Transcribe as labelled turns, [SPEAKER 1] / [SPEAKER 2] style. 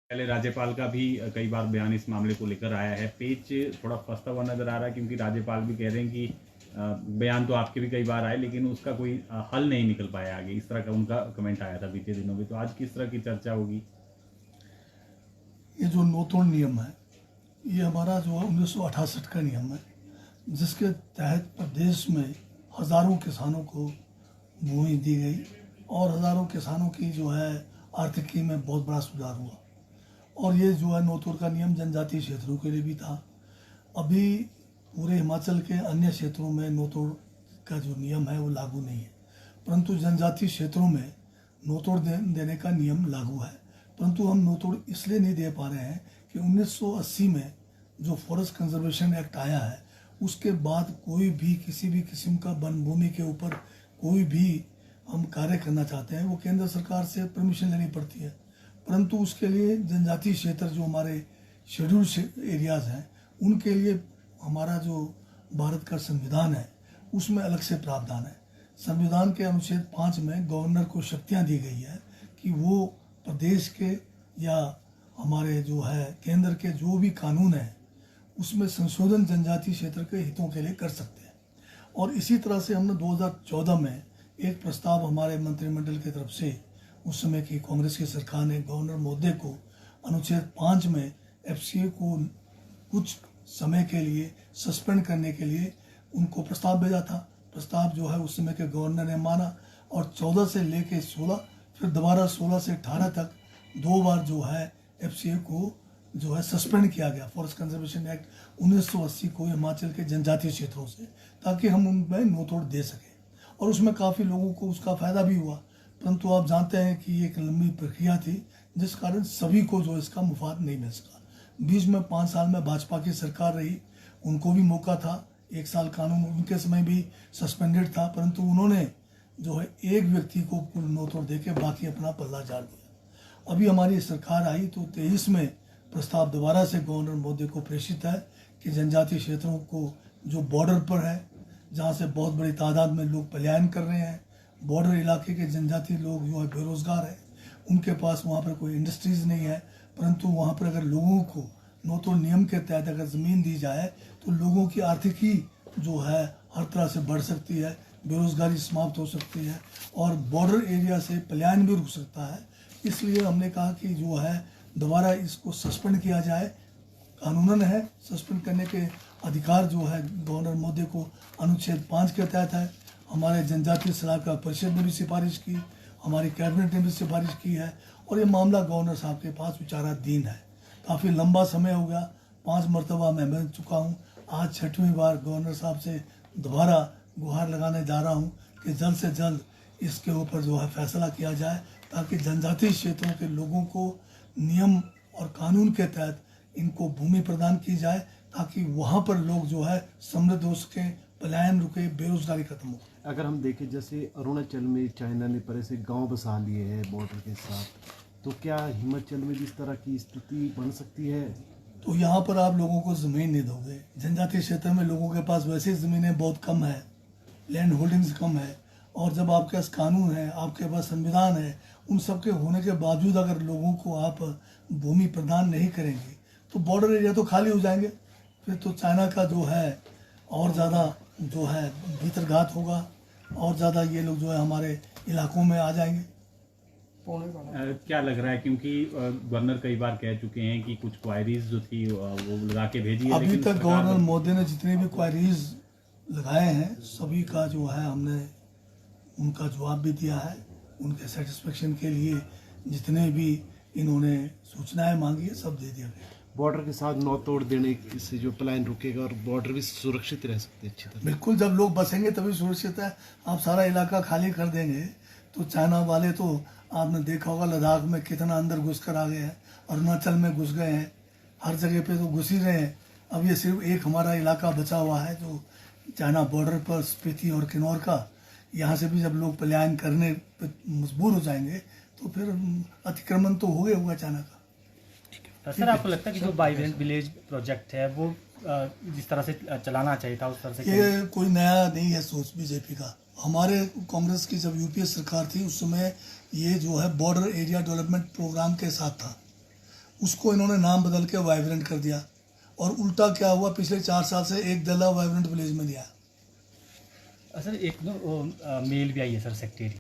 [SPEAKER 1] पहले राज्यपाल का भी कई बार बयान इस मामले को लेकर आया है। पेच थोड़ा फंसता हुआ नजर आ रहा है क्योंकि राज्यपाल भी कह रहे हैं कि बयान तो आपके भी कई बार आए लेकिन उसका कोई हल नहीं निकल पाया आगे। इस तरह का उनका कमेंट आया था बीते दिनों में। तो आज किस तरह की चर्चा होगी?
[SPEAKER 2] ये जो नोतोड़ नियम है, ये हमारा जो 1968 का नियम है, जिसके तहत प्रदेश में हज़ारों किसानों को भूमि दी गई और हज़ारों किसानों की जो है आर्थिकी में बहुत बड़ा सुधार हुआ। और ये जो है नोतोड़ का नियम जनजातीय क्षेत्रों के लिए भी था। अभी पूरे हिमाचल के अन्य क्षेत्रों में नोतोड़ का जो नियम है वो लागू नहीं है, परंतु जनजातीय क्षेत्रों में नोतोड़ देने का नियम लागू है। परंतु हम नोतोड़ इसलिए नहीं दे पा रहे हैं कि 1980 में जो फॉरेस्ट कंजर्वेशन एक्ट आया है, उसके बाद कोई भी किसी भी किस्म का वन भूमि के ऊपर कोई भी हम कार्य करना चाहते हैं वो केंद्र सरकार से परमिशन लेनी पड़ती है। परंतु उसके लिए जनजातीय क्षेत्र जो हमारे शेड्यूल्ड एरियाज हैं, उनके लिए हमारा जो भारत का संविधान है उसमें अलग से प्रावधान है। संविधान के अनुच्छेद 5 में गवर्नर को शक्तियां दी गई है कि वो प्रदेश के या हमारे जो है केंद्र के जो भी कानून है उसमें संशोधन जनजातीय क्षेत्र के हितों के लिए कर सकते हैं। और इसी तरह से हमने 2014 में एक प्रस्ताव हमारे मंत्रिमंडल की तरफ से उस समय की कांग्रेस की सरकार ने गवर्नर महोदय को अनुच्छेद 5 में एफसीए को कुछ समय के लिए सस्पेंड करने के लिए उनको प्रस्ताव भेजा था। प्रस्ताव जो है उस समय के गवर्नर ने माना और 14 से लेके 16 फिर दोबारा 16 से 18 तक 2 बार जो है एफसीए को जो है सस्पेंड किया गया, फॉरेस्ट कंजर्वेशन एक्ट 1980 को हिमाचल के जनजातीय क्षेत्रों से, ताकि हम उनमें नोतोड़ दे सकें। और उसमें काफ़ी लोगों को उसका फ़ायदा भी हुआ। परंतु आप जानते हैं कि ये एक लंबी प्रक्रिया थी जिस कारण सभी को जो इसका मुफाद नहीं मिल सका। बीच में 5 साल में भाजपा की सरकार रही, उनको भी मौका था, 1 साल कानून उनके समय भी सस्पेंडेड था, परंतु उन्होंने जो है एक व्यक्ति को कुल नोतोड़ दे के बाकी अपना पल्ला झाड़ दिया। अभी हमारी सरकार आई तो 23 में प्रस्ताव दोबारा से गवर्नर महोदय को प्रेषित है कि जनजातीय क्षेत्रों को जो बॉर्डर पर है, जहाँ से बहुत बड़ी तादाद में लोग पलायन कर रहे हैं, बॉर्डर इलाके के जनजातीय लोग जो है बेरोजगार है, उनके पास वहाँ पर कोई इंडस्ट्रीज नहीं है, परंतु वहाँ पर अगर लोगों को नोतोड़ नियम के तहत अगर ज़मीन दी जाए तो लोगों की आर्थिकी जो है हर तरह से बढ़ सकती है, बेरोजगारी समाप्त हो सकती है और बॉर्डर एरिया से पलायन भी रुक सकता है। इसलिए हमने कहा कि जो है दोबारा इसको सस्पेंड किया जाए। कानूनन है, सस्पेंड करने के अधिकार जो है गवर्नर महोदय को अनुच्छेद 5 के तहत है। हमारे जनजातीय सलाहकार परिषद ने भी सिफारिश की, हमारी कैबिनेट ने भी सिफारिश की है और ये मामला गवर्नर साहब के पास विचाराधीन है। काफ़ी लंबा समय हो गया, 5 मरतबा मैं मिल चुका हूँ, आज 6वीं बार गवर्नर साहब से दोबारा गुहार लगाने जा रहा हूँ कि जल्द से जल्द इसके ऊपर जो है फैसला किया जाए, ताकि जनजातीय क्षेत्रों के लोगों को नियम और कानून के तहत इनको भूमि प्रदान की जाए, ताकि वहाँ पर लोग जो है समृद्ध हो सकें, पलायन रुके, बेरोजगारी खत्म हो।
[SPEAKER 3] अगर हम देखें जैसे अरुणाचल में चाइना ने पहले से गांव बसा लिए हैं बॉर्डर के साथ, तो क्या हिमाचल में भी इस तरह की स्थिति बन सकती है?
[SPEAKER 2] तो यहाँ पर आप लोगों को ज़मीन नहीं दोगे। जनजातीय क्षेत्र में लोगों के पास वैसे ज़मीनें बहुत कम है, लैंड होल्डिंग्स कम है, और जब आपके पास कानून है, आपके पास संविधान है, उन सब के होने के बावजूद अगर लोगों को आप भूमि प्रदान नहीं करेंगे तो बॉर्डर एरिया तो खाली हो जाएंगे। फिर तो चाइना का जो है और ज़्यादा जो है भीतरघात होगा और ज़्यादा ये लोग जो है हमारे इलाकों में आ जाएंगे।
[SPEAKER 1] क्या लग रहा है, क्योंकि गवर्नर कई बार कह चुके हैं कि कुछ क्वायरीज जो थी वो लगा के भेजी है,
[SPEAKER 2] अभी तक गवर्नर महोदय ने जितने भी क्वायरीज लगाए हैं सभी का जो है हमने उनका जवाब भी दिया है। उनके सेटिस्फेक्शन के लिए जितने भी इन्होंने सूचनाएं मांगी है सब दे दिया गया।
[SPEAKER 3] बॉर्डर के साथ नोतोड़ देने से जो पलायन रुकेगा और बॉर्डर भी सुरक्षित रह सकते हैं अच्छी तरह।
[SPEAKER 2] बिल्कुल, जब लोग बसेंगे तभी सुरक्षित है। आप सारा इलाका खाली कर देंगे तो चाइना वाले तो आपने देखा होगा लद्दाख में कितना अंदर घुस कर आ गए हैं, अरुणाचल में घुस गए हैं, हर जगह पे तो घुस ही रहे हैं। अब ये सिर्फ एक हमारा इलाका बचा हुआ है जो चाइना बॉर्डर पर स्पीति और किन्नौर का, यहाँ से भी जब लोग पलायन करने पर मजबूर हो जाएंगे तो फिर अतिक्रमण तो हो गया होगा चाइना का।
[SPEAKER 4] सर, आपको लगता है कि जो वाइब्रेंट विलेज प्रोजेक्ट है वो जिस तरह से चलाना चाहिए था उस तरह से?
[SPEAKER 2] ये कोई नया नहीं है सोच बीजेपी का। हमारे कांग्रेस की जब यूपीए सरकार थी उस समय ये जो है बॉर्डर एरिया डेवलपमेंट प्रोग्राम के साथ था। उसको इन्होंने नाम बदल के वाइब्रेंट कर दिया। और उल्टा क्या हुआ, पिछले 4 साल से एक दला वाइब्रेंट विलेज में लिया।
[SPEAKER 4] सर एक मेल भी आई है सर सेक्रेटरी